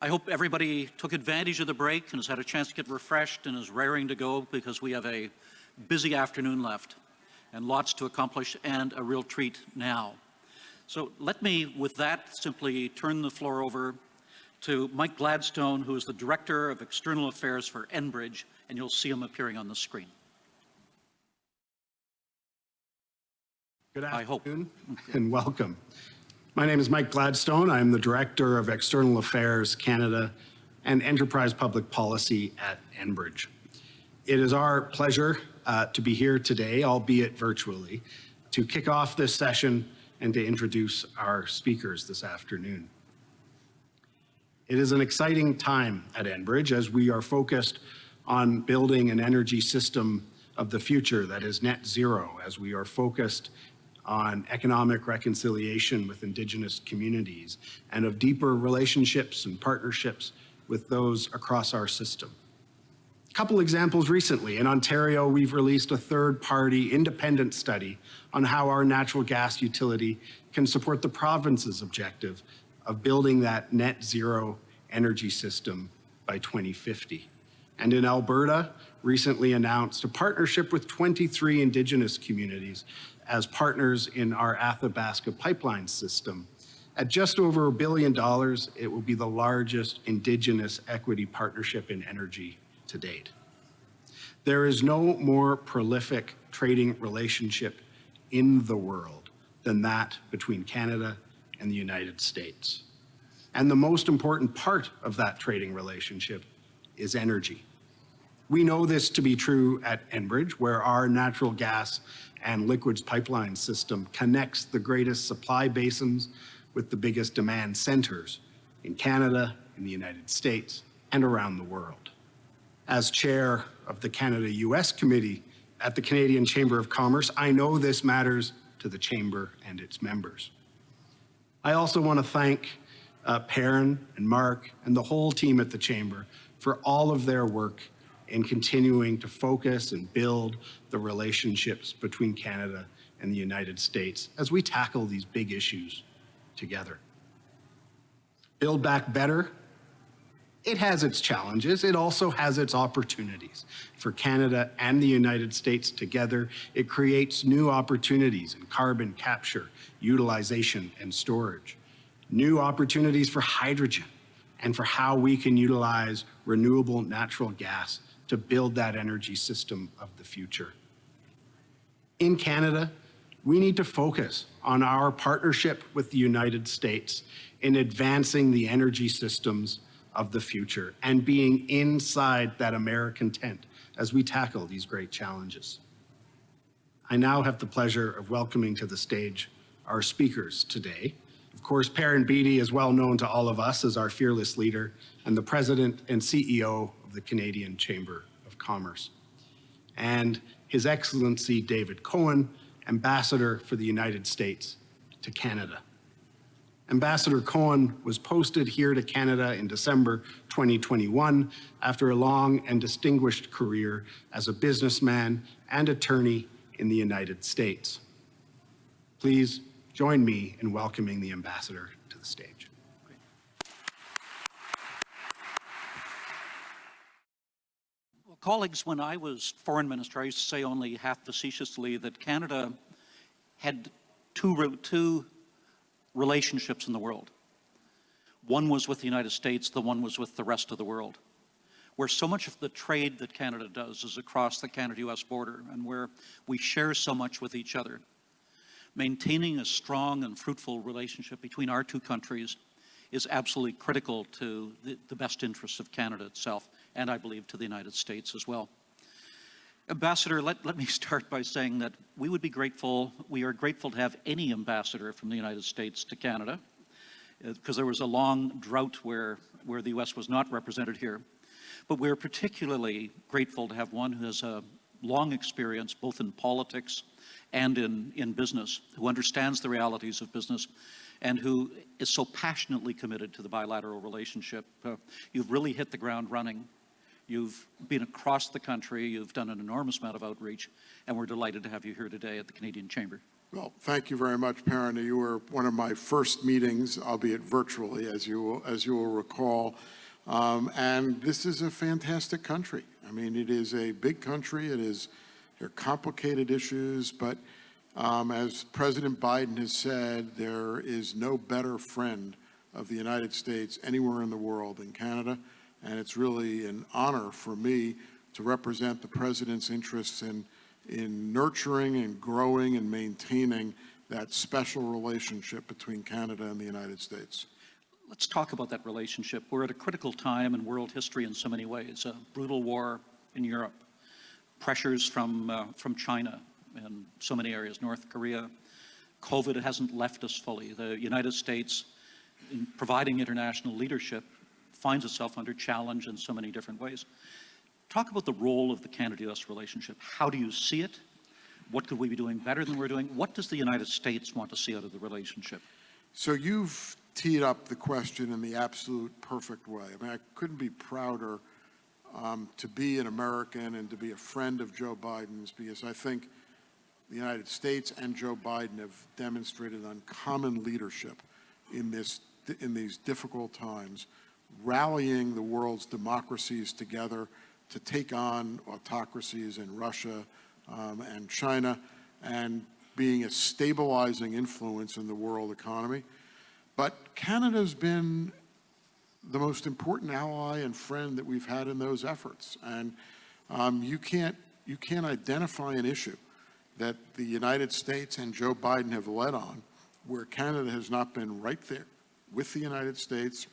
I hope everybody took advantage of the break and has had a chance to get refreshed and is raring to go, because we have a busy afternoon left and lots to accomplish and a real treat now. So let me, with that, simply turn the floor over to Mike Gladstone, who is the Director of External Affairs for Enbridge, and you'll see him appearing on the screen. Good afternoon, I hope. And welcome. My name is Mike Gladstone. I'm the Director of External Affairs Canada and Enterprise Public Policy at Enbridge. It is our pleasure to be here today, albeit virtually, to kick off this session and to introduce our speakers this afternoon. It is an exciting time at Enbridge as we are focused on building an energy system of the future that is net zero, as we are focused on economic reconciliation with Indigenous communities and of deeper relationships and partnerships with those across our system. A couple examples recently. In Ontario, we've released a third-party independent study on how our natural gas utility can support the province's objective of building that net zero energy system by 2050. And in Alberta, recently announced a partnership with 23 Indigenous communities as partners in our Athabasca pipeline system. At just over $1 billion, it will be the largest Indigenous equity partnership in energy to date. There is no more prolific trading relationship in the world than that between Canada and the United States. And the most important part of that trading relationship is energy. We know this to be true at Enbridge, where our natural gas and liquids pipeline system connects the greatest supply basins with the biggest demand centers in Canada, in the United States, and around the world. As chair of the Canada-US Committee at the Canadian Chamber of Commerce, I know this matters to the Chamber and its members. I also want to thank Perrin and Mark and the whole team at the Chamber for all of their work in continuing to focus and build the relationships between Canada and the United States as we tackle these big issues together. Build Back Better, it has its challenges. It also has its opportunities. For Canada and the United States together, it creates new opportunities in carbon capture, utilization, and storage. New opportunities for hydrogen and for how we can utilize renewable natural gas to build that energy system of the future. In Canada, we need to focus on our partnership with the United States in advancing the energy systems of the future and being inside that American tent as we tackle these great challenges. I now have the pleasure of welcoming to the stage our speakers today. Of course, Perrin Beatty is well known to all of us as our fearless leader and the President and CEO of the Canadian Chamber of Commerce. And His Excellency David Cohen, Ambassador for the United States to Canada. Ambassador Cohen was posted here to Canada in December 2021 after a long and distinguished career as a businessman and attorney in the United States. Please join me in welcoming the Ambassador to the stage. Well, colleagues, when I was foreign minister, I used to say only half facetiously that Canada had two relationships in the world. One was with the United States, the one was with the rest of the world, where so much of the trade that Canada does is across the Canada-US border and where we share so much with each other. Maintaining a strong and fruitful relationship between our two countries is absolutely critical to the best interests of Canada itself, and I believe to the United States as well. Ambassador, let me start by saying that we are grateful to have any ambassador from the United States to Canada, because there was a long drought where the US was not represented here. But we're particularly grateful to have one who has a long experience both in politics and in business, who understands the realities of business, and who is so passionately committed to the bilateral relationship. You've really hit the ground running. You've been across the country, you've done an enormous amount of outreach, and we're delighted to have you here today at the Canadian Chamber. Well, thank you very much, Perrin. You were one of my first meetings, albeit virtually, as you will recall. And this is a fantastic country. I mean, it is a big country. There are complicated issues, but as President Biden has said, there is no better friend of the United States anywhere in the world than Canada. And it's really an honor for me to represent the President's interests in nurturing and growing and maintaining that special relationship between Canada and the United States. Let's talk about that relationship. We're at a critical time in world history in so many ways. A brutal war in Europe, pressures from China in so many areas, North Korea. COVID hasn't left us fully. The United States, in providing international leadership, finds itself under challenge in so many different ways. Talk about the role of the Canada-US relationship. How do you see it? What could we be doing better than we're doing? What does the United States want to see out of the relationship? So you've teed up the question in the absolute perfect way. I mean, I couldn't be prouder to be an American and to be a friend of Joe Biden's, because I think the United States and Joe Biden have demonstrated uncommon leadership in these difficult times, rallying the world's democracies together to take on autocracies in Russia and China, and being a stabilizing influence in the world economy. But Canada's been the most important ally and friend that we've had in those efforts. And you can't identify an issue that the United States and Joe Biden have led on where Canada has not been right there with the United States,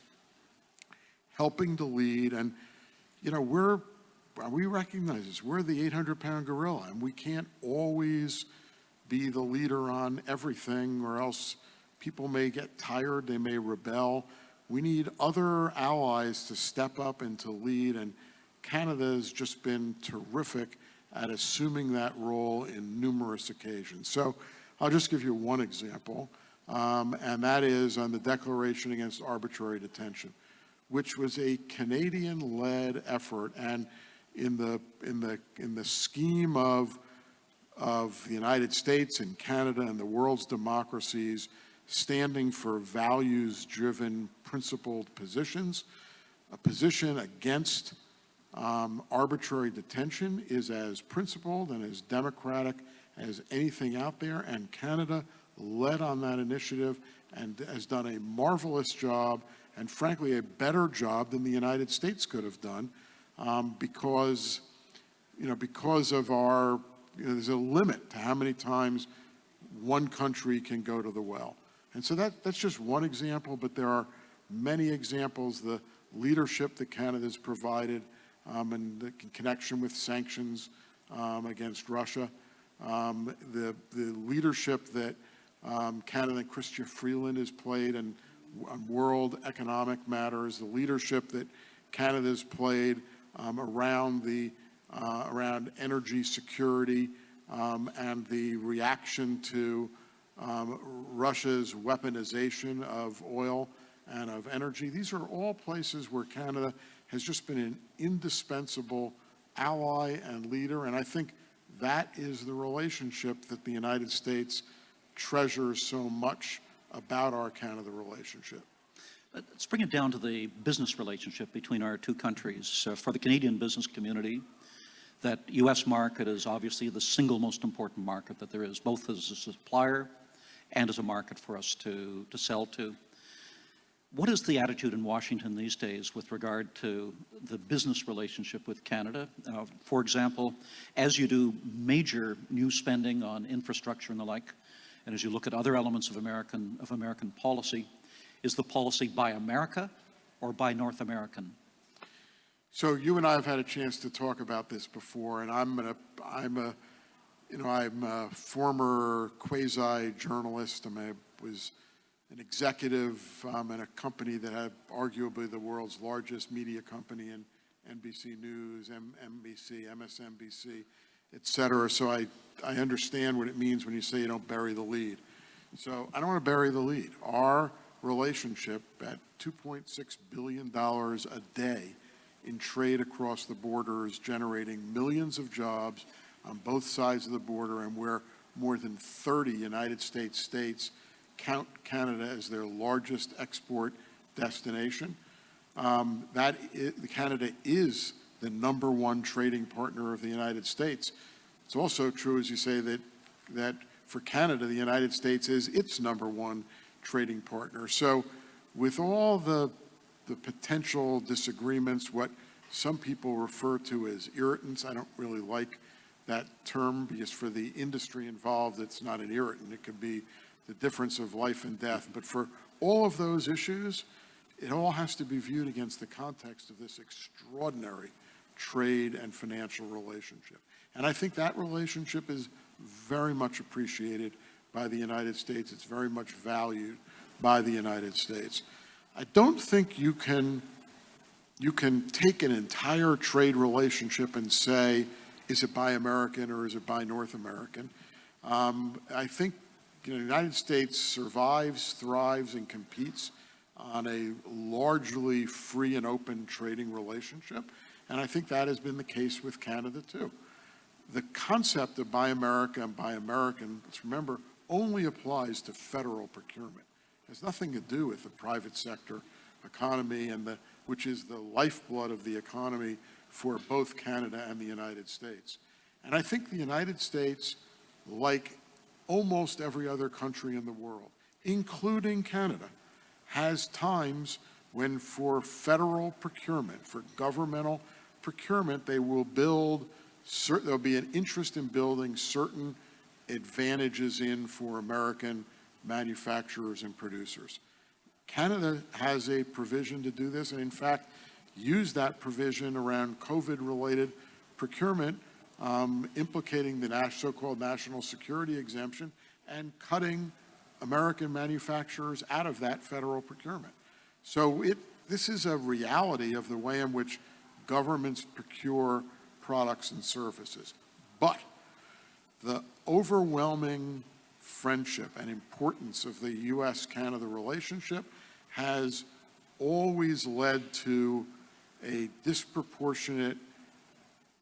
helping to lead. And, you know, we recognize this. We're the 800-pound gorilla, and we can't always be the leader on everything, or else people may get tired, they may rebel. We need other allies to step up and to lead, and Canada's just been terrific at assuming that role in numerous occasions. So I'll just give you one example, and that is on the Declaration Against Arbitrary Detention, which was a Canadian-led effort, and in the scheme of the United States and Canada and the world's democracies, standing for values-driven, principled positions, a position against arbitrary detention is as principled and as democratic as anything out there, and Canada led on that initiative and has done a marvelous job, and frankly a better job than the United States could have done, because of our, there's a limit to how many times one country can go to the well. And so that's just one example, but there are many examples. The leadership that Canada's provided in connection with sanctions against Russia, the leadership that Canada and Chrystia Freeland has played on world economic matters, the leadership that Canada's played around energy security and the reaction to Russia's weaponization of oil and of energy. These are all places where Canada has just been an indispensable ally and leader, and I think that is the relationship that the United States treasures so much about our Canada relationship. Let's bring it down to the business relationship between our two countries. For the Canadian business community, that U.S. market is obviously the single most important market that there is, both as a supplier and as a market for us to sell to. What is the attitude in Washington these days with regard to the business relationship with Canada? For example, as you do major new spending on infrastructure and the like, and as you look at other elements of American policy, is the policy buy America or buy North American? So you and I have had a chance to talk about this before, and I'm a former quasi-journalist. I was an executive in a company that had arguably the world's largest media company in NBC News, NBC, MSNBC, et cetera. So I understand what it means when you say you don't bury the lead. So I don't want to bury the lead. Our relationship at $2.6 billion a day in trade across the border is generating millions of jobs on both sides of the border, and where more than 30 United States states count Canada as their largest export destination. Canada is the #1 trading partner of the United States. It's also true, as you say, that for Canada, the United States is its #1 trading partner. So with all the potential disagreements, what some people refer to as irritants, I don't really like that term, because for the industry involved, it's not an irritant. It could be the difference of life and death. But for all of those issues, it all has to be viewed against the context of this extraordinary trade and financial relationship. And I think that relationship is very much appreciated by the United States. It's very much valued by the United States. I don't think you can take an entire trade relationship and say, is it Buy American or is it Buy North American? I think the United States survives, thrives, and competes on a largely free and open trading relationship. And I think that has been the case with Canada too. The concept of Buy America and Buy American, let's remember, only applies to federal procurement. It has nothing to do with the private sector economy, which is the lifeblood of the economy for both Canada and the United States. And I think the United States, like almost every other country in the world, including Canada, has times when for federal procurement, for governmental procurement, there'll be an interest in building certain advantages in for American manufacturers and producers. Canada has a provision to do this, and in fact, used that provision around COVID-related procurement, implicating the so-called national security exemption and cutting American manufacturers out of that federal procurement. So this is a reality of the way in which governments procure products and services. But the overwhelming friendship and importance of the U.S.-Canada relationship has always led to a disproportionate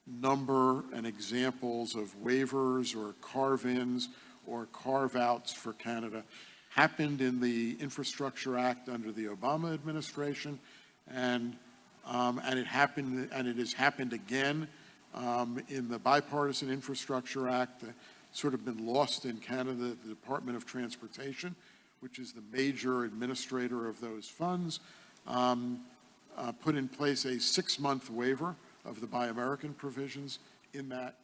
number and examples of waivers or carve-ins or carve-outs for Canada. Happened in the Infrastructure Act under the Obama administration, and it has happened again in the Bipartisan Infrastructure Act. Sort of been lost in Canada, the Department of Transportation, which is the major administrator of those funds, put in place a 6-month waiver of the Buy American provisions in that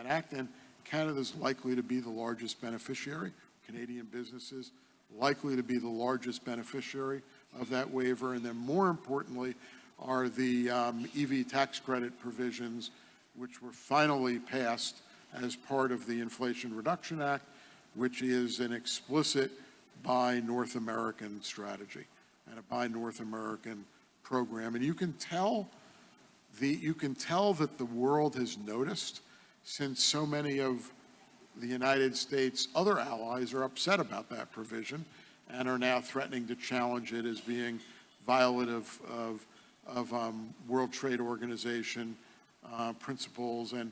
act, and Canada is likely to be the largest beneficiary. Canadian businesses likely to be the largest beneficiary of that waiver, and then more importantly are the EV tax credit provisions, which were finally passed as part of the Inflation Reduction Act, which is an explicit Buy North American strategy and a Buy North American program. And you can tell that the world has noticed, since so many of the United States' other allies are upset about that provision and are now threatening to challenge it as being violative of World Trade Organization principles and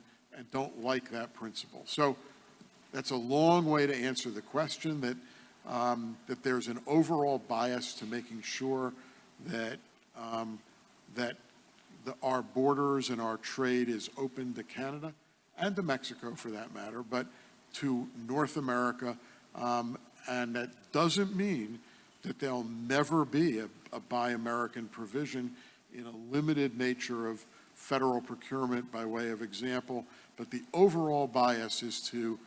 don't like that principle. So that's a long way to answer the question that there's an overall bias to making sure that our borders and our trade is open to Canada and to Mexico for that matter, but to North America, and that doesn't mean that there'll never be a Buy American provision in a limited nature of federal procurement by way of example, but the overall bias is to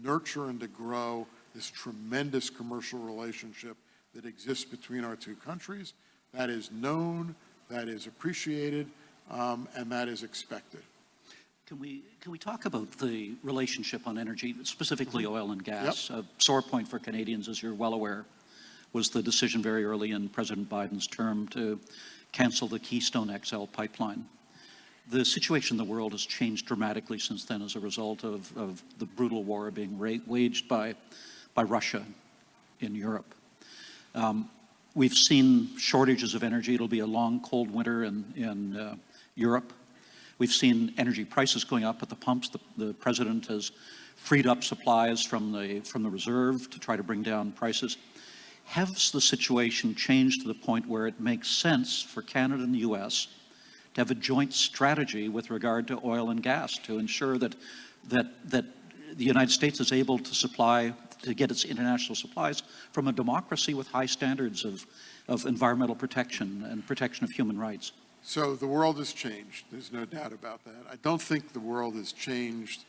nurture and to grow this tremendous commercial relationship that exists between our two countries. That is known, that is appreciated, and that is expected. Can we talk about the relationship on energy, specifically oil and gas? Yep. A sore point for Canadians, as you're well aware, was the decision very early in President Biden's term to cancel the Keystone XL pipeline. The situation in the world has changed dramatically since then as a result of the brutal war being waged by Russia in Europe. We've seen shortages of energy. It'll be a long, cold winter in Europe. We've seen energy prices going up at the pumps. The president has freed up supplies from the reserve to try to bring down prices. Has the situation changed to the point where it makes sense for Canada and the U.S. to have a joint strategy with regard to oil and gas to ensure that the United States is able to get its international supplies from a democracy with high standards of environmental protection and protection of human rights? So the world has changed. There's no doubt about that. I don't think the world has changed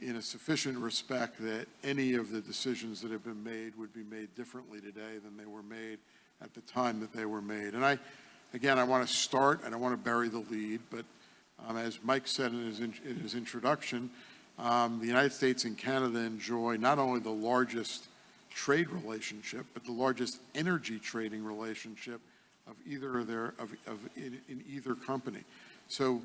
in a sufficient respect that any of the decisions that have been made would be made differently today than they were made at the time that they were made. And I want to start, and I want to bury the lead, but as Mike said in his introduction, the United States and Canada enjoy not only the largest trade relationship, but the largest energy trading relationship of in either company. So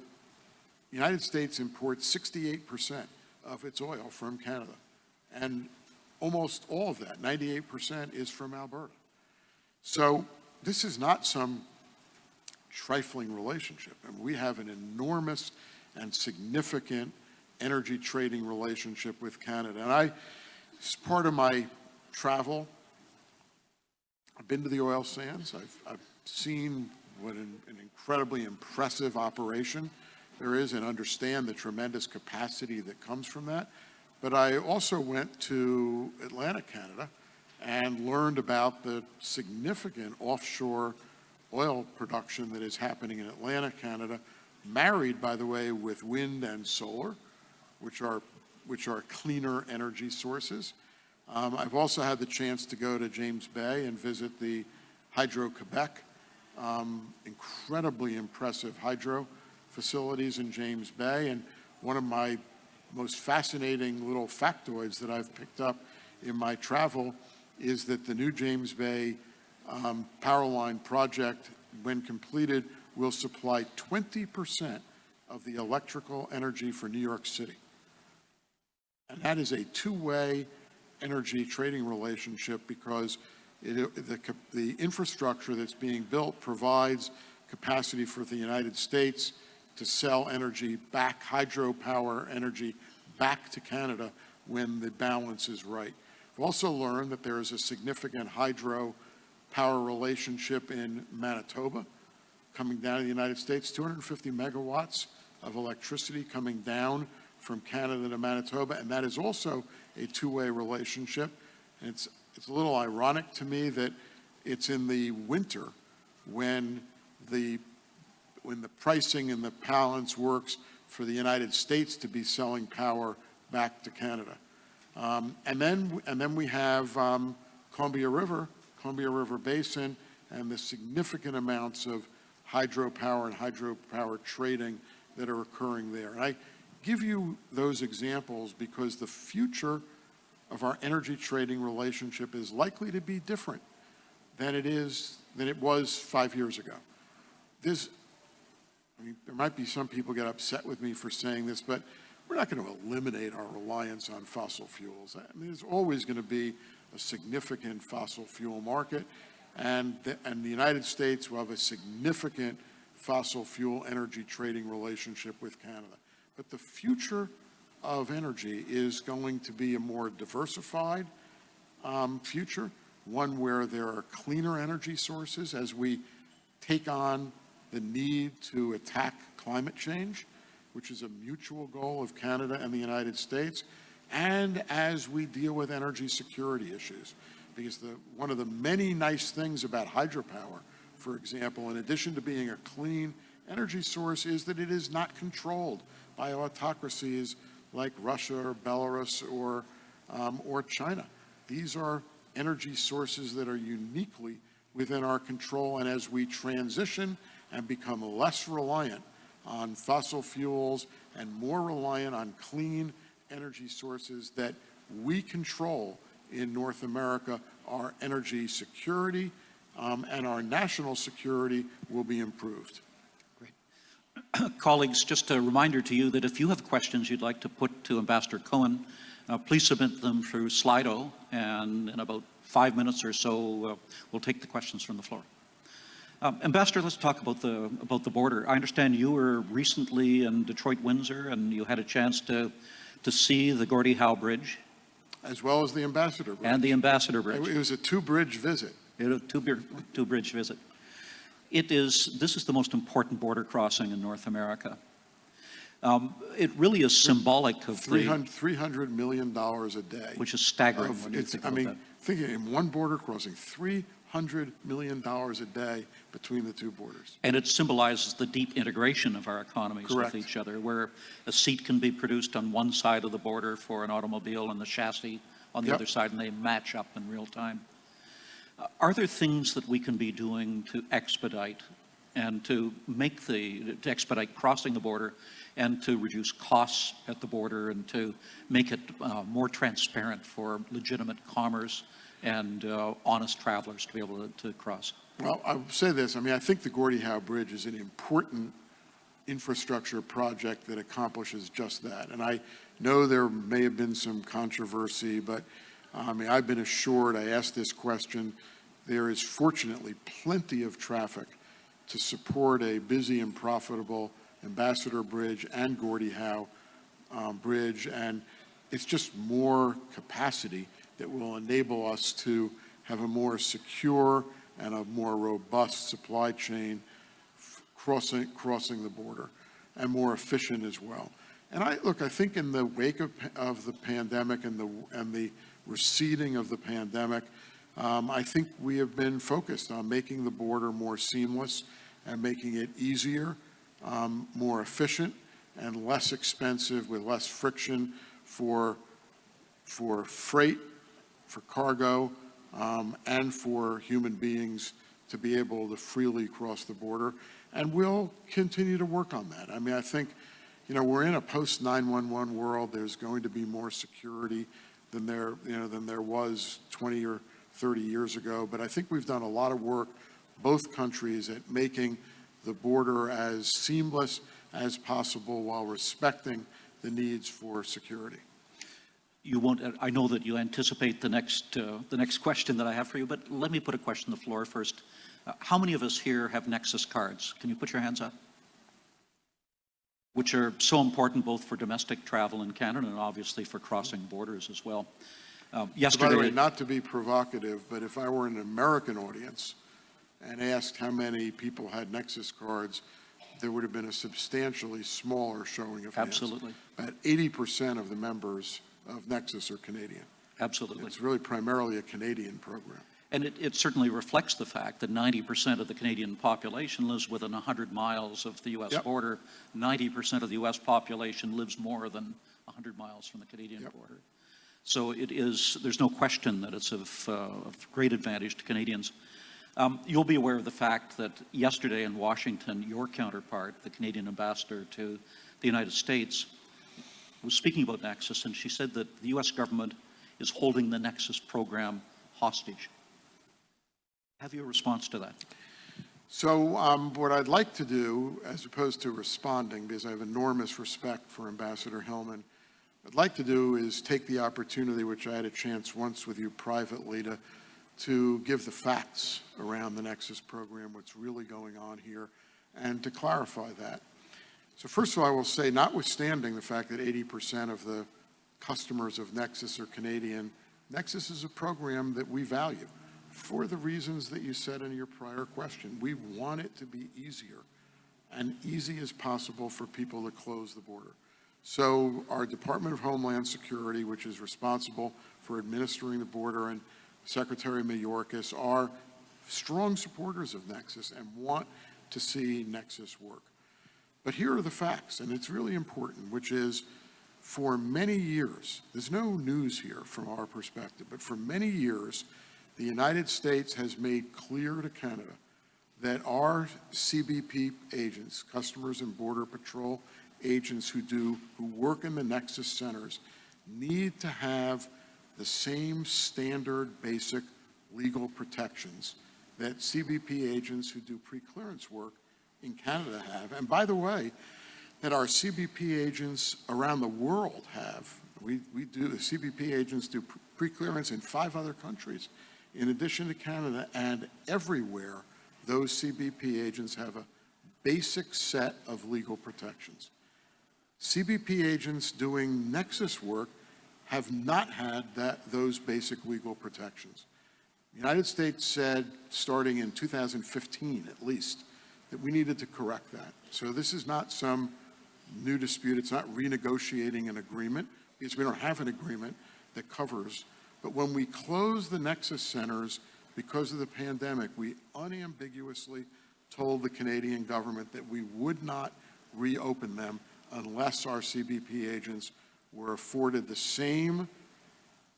the United States imports 68% of its oil from Canada, and almost all of that, 98%, is from Alberta. So this is not some trifling relationship. And we have an enormous and significant energy trading relationship with Canada. And as part of my travel, I've been to the oil sands. I've seen what an incredibly impressive operation there is and understand the tremendous capacity that comes from that. But I also went to Atlantic Canada and learned about the significant offshore oil production that is happening in Atlantic Canada, married, by the way, with wind and solar, which are cleaner energy sources. I've also had the chance to go to James Bay and visit the Hydro-Quebec, incredibly impressive hydro facilities in James Bay. And one of my most fascinating little factoids that I've picked up in my travel is that the new James Bay power line project, when completed, will supply 20% of the electrical energy for New York City. And that is a two-way energy trading relationship because the infrastructure that's being built provides capacity for the United States to sell energy back, hydropower energy back to Canada when the balance is right. We've also learned that there is a significant hydro power relationship in Manitoba coming down to the United States, 250 megawatts of electricity coming down from Canada to Manitoba, and that is also a two-way relationship. And it's a little ironic to me that it's in the winter when the pricing and the balance works for the United States to be selling power back to Canada. And then we have Columbia River Basin, and the significant amounts of hydropower and hydropower trading that are occurring there. And I give you those examples because the future of our energy trading relationship is likely to be different than it was 5 years ago. There might be some people get upset with me for saying this, but we're not going to eliminate our reliance on fossil fuels. There's always going to be a significant fossil fuel market, and the United States will have a significant fossil fuel energy trading relationship with Canada. But the future of energy is going to be a more diversified future, one where there are cleaner energy sources as we take on the need to attack climate change, which is a mutual goal of Canada and the United States, and as we deal with energy security issues. Because one of the many nice things about hydropower, for example, in addition to being a clean energy source, is that it is not controlled by autocracies like Russia or Belarus or China. These are energy sources that are uniquely within our control, and as we transition and become less reliant on fossil fuels and more reliant on clean energy sources that we control in North America, our energy security and our national security will be improved. Great. Colleagues, just a reminder to you that if you have questions you'd like to put to Ambassador Cohen, please submit them through Slido, and in about 5 minutes or so, we'll take the questions from the floor. Ambassador, let's talk about the border. I understand you were recently in Detroit, Windsor, and you had a chance to see the Gordie Howe Bridge. As well as the Ambassador Bridge. And the Ambassador Bridge. It was a two-bridge visit. Two-bridge visit. This is the most important border crossing in North America. It really is symbolic of $300 million a day. Which is staggering when you think about that. Thinking in one border crossing, $300 million a day between the two borders. And it symbolizes the deep integration of our economies with each other, where a seat can be produced on one side of the border for an automobile and the chassis on the other side, and they match up in real time. Are there things that we can be doing to expedite and to expedite crossing the border and to reduce costs at the border and to make it more transparent for legitimate commerce and honest travelers to be able to cross? Well, I will say this. I mean, I think the Gordie Howe Bridge is an important infrastructure project that accomplishes just that. And I know there may have been some controversy, but I mean, I've been assured, I asked this question, there is fortunately plenty of traffic to support a busy and profitable Ambassador Bridge and Gordie Howe Bridge, and it's just more capacity that will enable us to have a more secure and a more robust supply chain crossing the border, and more efficient as well. And I think in the wake of the pandemic and the receding of the pandemic, I think we have been focused on making the border more seamless and making it easier, more efficient, and less expensive with less friction for freight, for cargo, and for human beings to be able to freely cross the border. And we'll continue to work on that. I mean, I think, we're in a post-9/11 world. There's going to be more security than there was 20 or 30 years ago. But I think we've done a lot of work, both countries, at making the border as seamless as possible while respecting the needs for security. You won't. I know that you anticipate the next question that I have for you, but let me put a question on the floor first. How many of us here have Nexus cards? Can you put your hands up? Which are so important both for domestic travel in Canada and obviously for crossing borders as well. Yesterday, By the way, not to be provocative, but if I were in an American audience and asked how many people had Nexus cards, there would have been a substantially smaller showing of hands. Absolutely. About 80% of the members of Nexus are Canadian. Absolutely. It's really primarily a Canadian program. And it certainly reflects the fact that 90% of the Canadian population lives within 100 miles of the U.S. border. 90% of the U.S. population lives more than 100 miles from the Canadian border. So there's no question that it's of great advantage to Canadians. You'll be aware of the fact that yesterday in Washington, your counterpart, the Canadian ambassador to the United States, was speaking about Nexus, and she said that the U.S. government is holding the Nexus program hostage. Have you a response to that? So what I'd like to do, as opposed to responding, because I have enormous respect for Ambassador Hillman, what I'd like to do is take the opportunity, which I had a chance once with you privately, to give the facts around the Nexus program, what's really going on here, and to clarify that. So first of all, I will say, notwithstanding the fact that 80% of the customers of Nexus are Canadian, Nexus is a program that we value for the reasons that you said in your prior question. We want it to be easier and easy as possible for people to close the border. So our Department of Homeland Security, which is responsible for administering the border, and Secretary Mayorkas are strong supporters of Nexus and want to see Nexus work. But here are the facts, and it's really important, which is for many years, there's no news here from our perspective, but for many years, the United States has made clear to Canada that our CBP agents, Customs and Border Patrol agents who work in the Nexus centers, need to have the same standard basic legal protections that CBP agents who do pre-clearance work in Canada have. And by the way, that our CBP agents around the world have. The CBP agents do pre-clearance in 5 other countries in addition to Canada, and everywhere those CBP agents have a basic set of legal protections. CBP agents doing nexus work have not had those basic legal protections. The United States said, starting in 2015 at least, that we needed to correct that. So this is not some new dispute. It's not renegotiating an agreement, because we don't have an agreement that covers. But when we closed the nexus centers because of the pandemic, we unambiguously told the Canadian government that we would not reopen them unless our CBP agents were afforded the same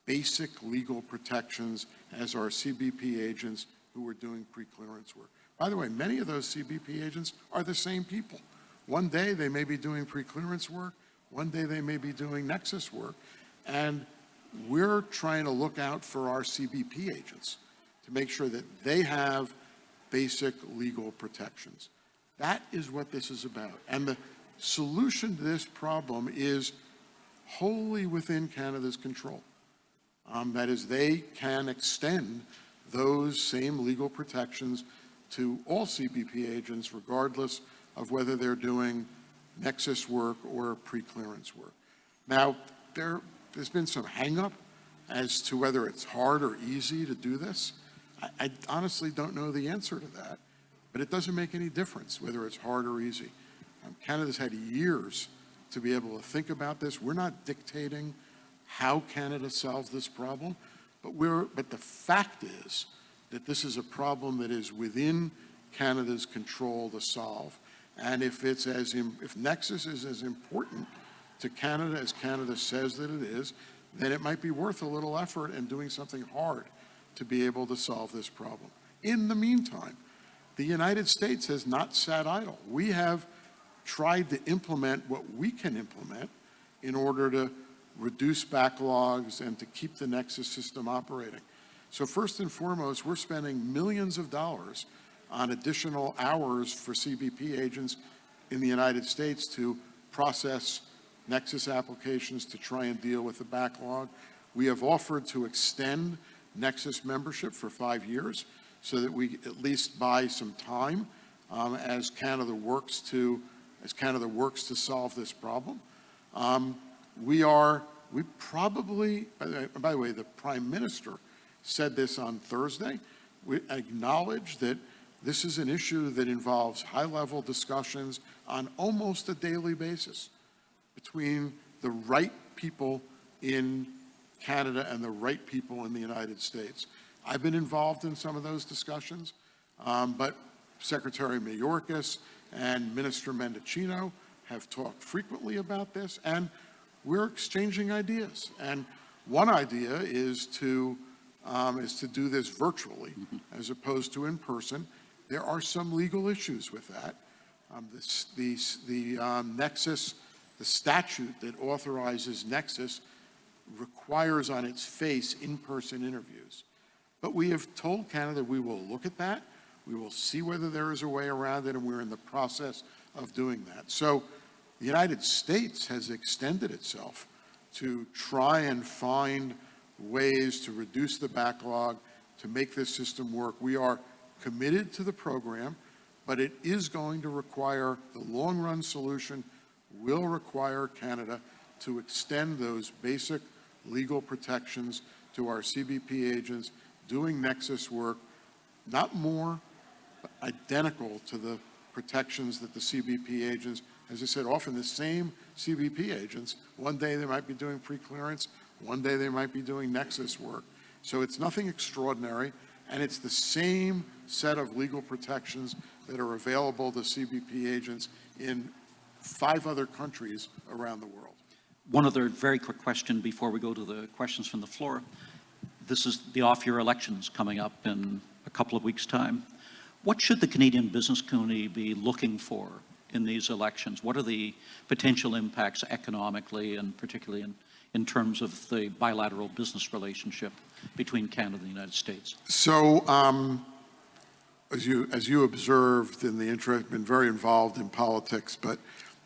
basic legal protections as our CBP agents who were doing pre-clearance work. By the way, many of those CBP agents are the same people. One day they may be doing pre-clearance work, one day they may be doing nexus work, and we're trying to look out for our CBP agents to make sure that they have basic legal protections. That is what this is about. And the solution to this problem is wholly within Canada's control. That is, they can extend those same legal protections to all CBP agents, regardless of whether they're doing nexus work or pre-clearance work. Now, there's been some hang-up as to whether it's hard or easy to do this. I honestly don't know the answer to that, but it doesn't make any difference whether it's hard or easy. Canada's had years to be able to think about this. We're not dictating how Canada solves this problem, but the fact is that this is a problem that is within Canada's control to solve. And if Nexus is as important to Canada as Canada says that it is, then it might be worth a little effort and doing something hard to be able to solve this problem. In the meantime, the United States has not sat idle. We have tried to implement what we can implement in order to reduce backlogs and to keep the Nexus system operating. So first and foremost, we're spending millions of dollars on additional hours for CBP agents in the United States to process Nexus applications to try and deal with the backlog. We have offered to extend Nexus membership for 5 years so that we at least buy some time as Canada works to solve this problem. We probably, by the way, the Prime Minister said this on Thursday. We acknowledge that this is an issue that involves high-level discussions on almost a daily basis between the right people in Canada and the right people in the United States. I've been involved in some of those discussions, but Secretary Mayorkas and Minister Mendicino have talked frequently about this, and we're exchanging ideas. And one idea is to do this virtually as opposed to in person. There are some legal issues with that. Nexus, the statute that authorizes Nexus, requires on its face in-person interviews. But we have told Canada we will look at that, we will see whether there is a way around it, and we're in the process of doing that. So the United States has extended itself to try and find ways to reduce the backlog, to make this system work. We are committed to the program, but it is going to require, the long-run solution will require Canada to extend those basic legal protections to our CBP agents doing Nexus work, not more, but identical to the protections that the CBP agents, as I said, often the same CBP agents, one day they might be doing pre-clearance, one day they might be doing Nexus work. So it's nothing extraordinary, and it's the same set of legal protections that are available to CBP agents in 5 other countries around the world. One other very quick question before we go to the questions from the floor. This is the off-year elections coming up in a couple of weeks' time. What should the Canadian business community be looking for in these elections? What are the potential impacts economically and particularly in terms of the bilateral business relationship between Canada and the United States? So, as you observed in the intro, I've been very involved in politics, but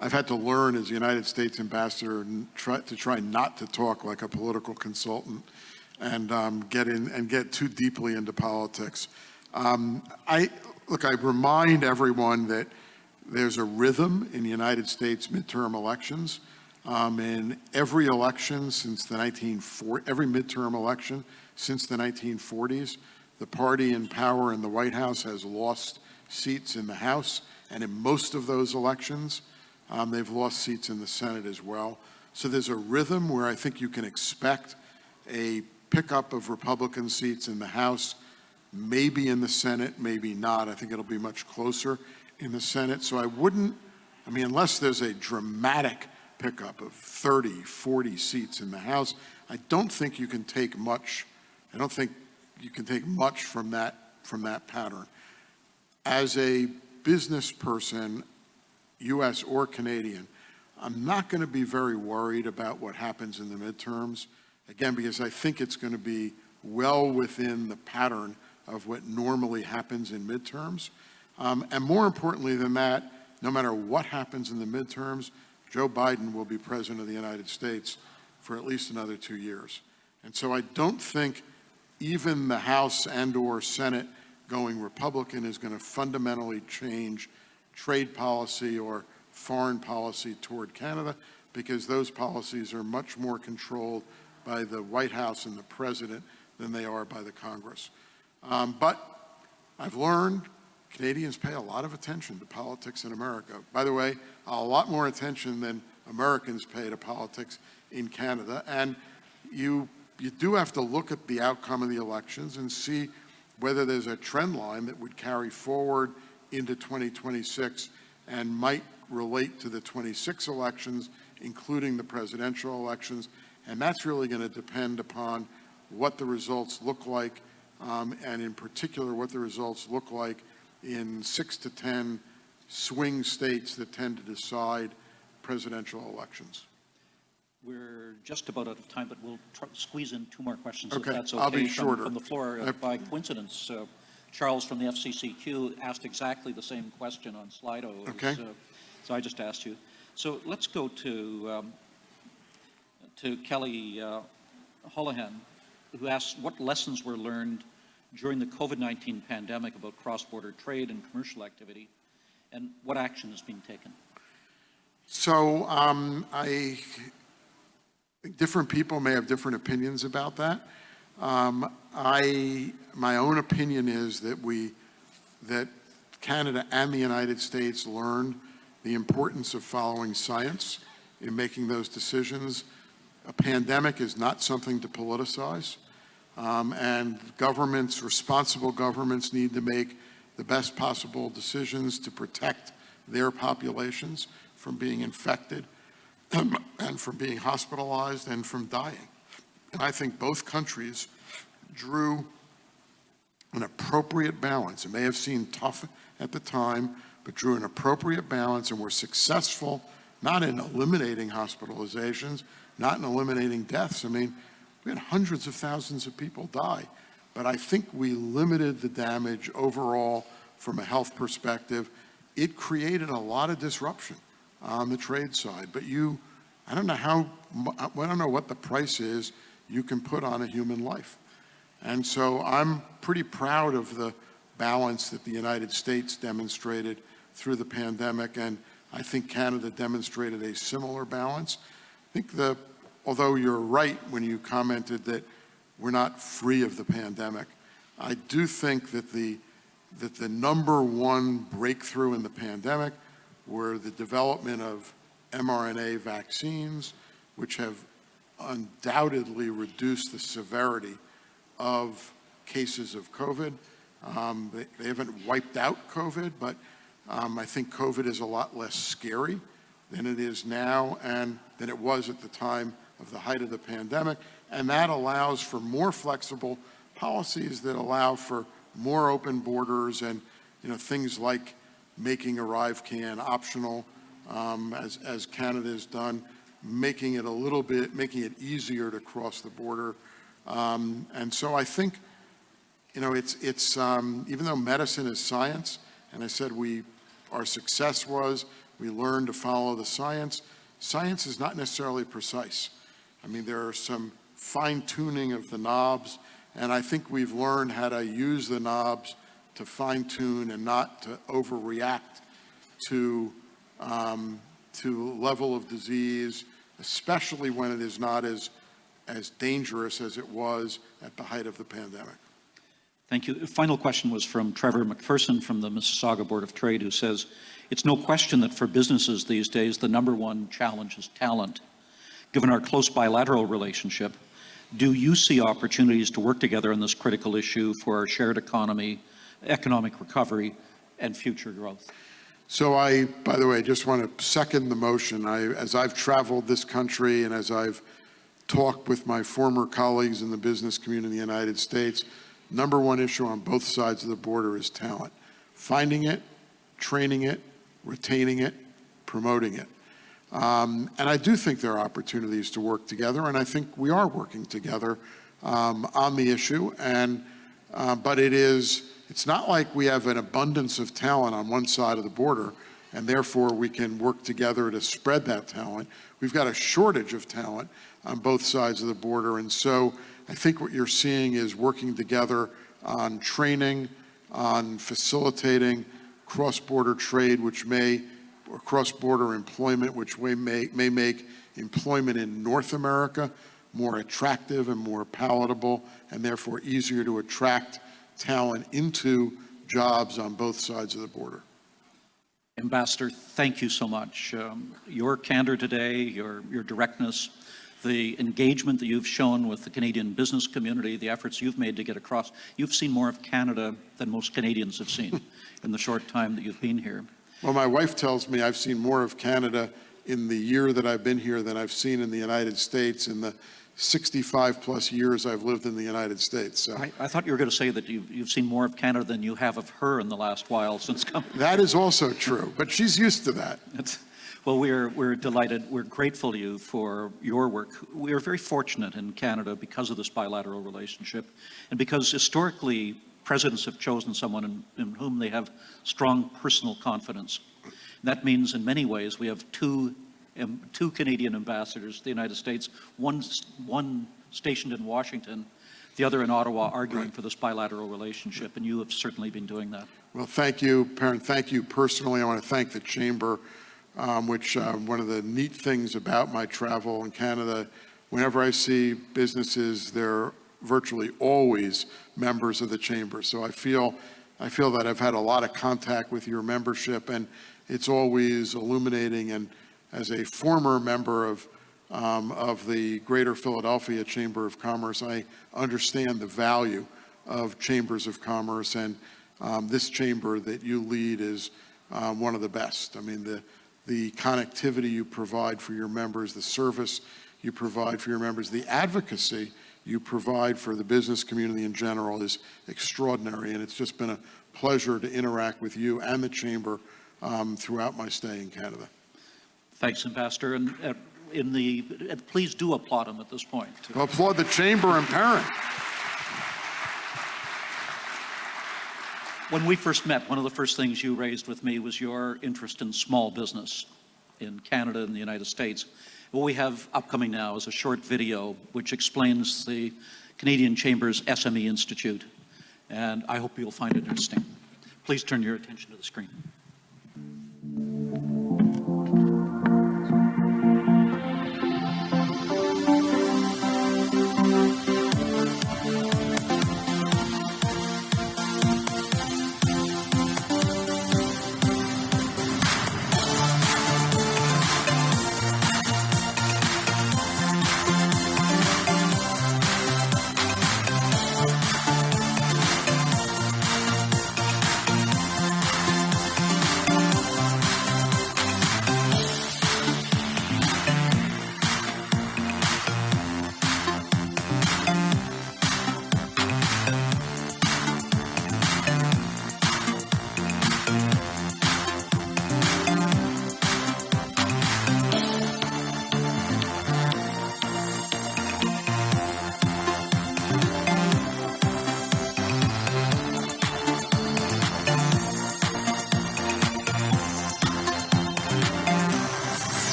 I've had to learn as United States ambassador to try not to talk like a political consultant and get too deeply into politics. look, I remind everyone that there's a rhythm in the United States midterm elections. In every election since the every midterm election since the 1940s, the party in power in the White House has lost seats in the House, and in most of those elections, they've lost seats in the Senate as well. So there's a rhythm where I think you can expect a pickup of Republican seats in the House, maybe in the Senate, maybe not. I think it'll be much closer in the Senate. So unless there's a dramatic pickup of 30, 40 seats in the House, I don't think you can take much. I don't think you can take much from that pattern. As a business person, U.S. or Canadian, I'm not going to be very worried about what happens in the midterms, again, because I think it's going to be well within the pattern of what normally happens in midterms. And more importantly than that, no matter what happens in the midterms, Joe Biden will be president of the United States for at least another 2 years. And so I don't think even the House and/or Senate going Republican is going to fundamentally change trade policy or foreign policy toward Canada, because those policies are much more controlled by the White House and the President than they are by the Congress. But I've learned Canadians pay a lot of attention to politics in America. By the way, a lot more attention than Americans pay to politics in Canada. And you do have to look at the outcome of the elections and see whether there's a trend line that would carry forward into 2026 and might relate to the 26 elections, including the presidential elections. And that's really going to depend upon what the results look like, and in particular, what the results look like in 6 to 10 swing states that tend to decide presidential elections. We're just about out of time, but we'll squeeze in 2 more questions, Okay, if that's okay. I'll be shorter. From the floor. By coincidence, Charles from the FCCQ asked exactly the same question on Slido. Okay. So I just asked you. So let's go to Kelly Holohan, who asked what lessons were learned during the COVID-19 pandemic about cross-border trade and commercial activity, and what action is being taken? So I think different people may have different opinions about that. My own opinion is that Canada and the United States learned the importance of following science in making those decisions. A pandemic is not something to politicize, and responsible governments need to make the best possible decisions to protect their populations from being infected and from being hospitalized and from dying. And I think both countries drew an appropriate balance. It may have seemed tough at the time, but drew an appropriate balance and were successful, not in eliminating hospitalizations, not in eliminating deaths. I mean, we had hundreds of thousands of people die, but I think we limited the damage overall from a health perspective. It created a lot of disruption on the trade side, but I don't know what the price is you can put on a human life. And so I'm pretty proud of the balance that the United States demonstrated through the pandemic, and I think Canada demonstrated a similar balance. I think although you're right when you commented that we're not free of the pandemic, I do think that the number one breakthrough in the pandemic were the development of mRNA vaccines, which have undoubtedly reduced the severity of cases of COVID. They haven't wiped out COVID, but I think COVID is a lot less scary than it is now and than it was at the time of the height of the pandemic. And that allows for more flexible policies that allow for more open borders and things like making ArriveCan optional, as Canada has done, making it easier to cross the border. And so I think, it's even though medicine is science, and I said our success was we learned to follow the science. Science is not necessarily precise. I mean, there are some fine tuning of the knobs, and I think we've learned how to use the knobs to fine-tune and not to overreact to level of disease, especially when it is not as dangerous as it was at the height of the pandemic. Thank you. Final question was from Trevor McPherson from the Mississauga Board of Trade, who says, it's no question that for businesses these days, the number one challenge is talent. Given our close bilateral relationship, do you see opportunities to work together on this critical issue for our shared economy, economic recovery, and future growth? So I, by the way, just want to second the motion. As I've traveled this country and as I've talked with my former colleagues in the business community in the United States, number one issue on both sides of the border is talent. Finding it, training it, retaining it, promoting it. And I do think there are opportunities to work together, and I think we are working together on the issue. But it's not like we have an abundance of talent on one side of the border, and therefore we can work together to spread that talent. We've got a shortage of talent on both sides of the border, and so I think what you're seeing is working together on training, on facilitating cross-border trade, or cross-border employment, which may make employment in North America more attractive and more palatable, and therefore easier to attract talent into jobs on both sides of the border. Ambassador, thank you so much. Your candor today, your directness, the engagement that you've shown with the Canadian business community, the efforts you've made to get across. You've seen more of Canada than most Canadians have seen in the short time that you've been here. Well, my wife tells me I've seen more of Canada in the year that I've been here than I've seen in the United States in the 65 plus years I've lived in the United States. So. I thought you were going to say that you've seen more of Canada than you have of her in the last while since coming. That is also true, but she's used to that. Well, we're delighted. We're grateful to you for your work. We are very fortunate in Canada because of this bilateral relationship, and because historically presidents have chosen someone in whom they have strong personal confidence. And that means in many ways we have two Canadian ambassadors to the United States, one stationed in Washington, the other in Ottawa, arguing for this bilateral relationship, and you have certainly been doing that. Well, thank you, Perrin. Thank you personally. I want to thank the Chamber, which one of the neat things about my travel in Canada, whenever I see businesses, they're virtually always members of the Chamber. So I feel that I've had a lot of contact with your membership, and it's always illuminating. And as a former member of the Greater Philadelphia Chamber of Commerce, I understand the value of chambers of commerce, and this chamber that you lead is one of the best. I mean, the connectivity you provide for your members, the service you provide for your members, the advocacy you provide for the business community in general is extraordinary, and it's just been a pleasure to interact with you and the Chamber throughout my stay in Canada. Thanks, Ambassador. And please do applaud him at this point. Well, applaud the Chamber and Perrin. When we first met, one of the first things you raised with me was your interest in small business in Canada and the United States. What we have upcoming now is a short video which explains the Canadian Chamber's SME Institute, and I hope you'll find it interesting. Please turn your attention to the screen.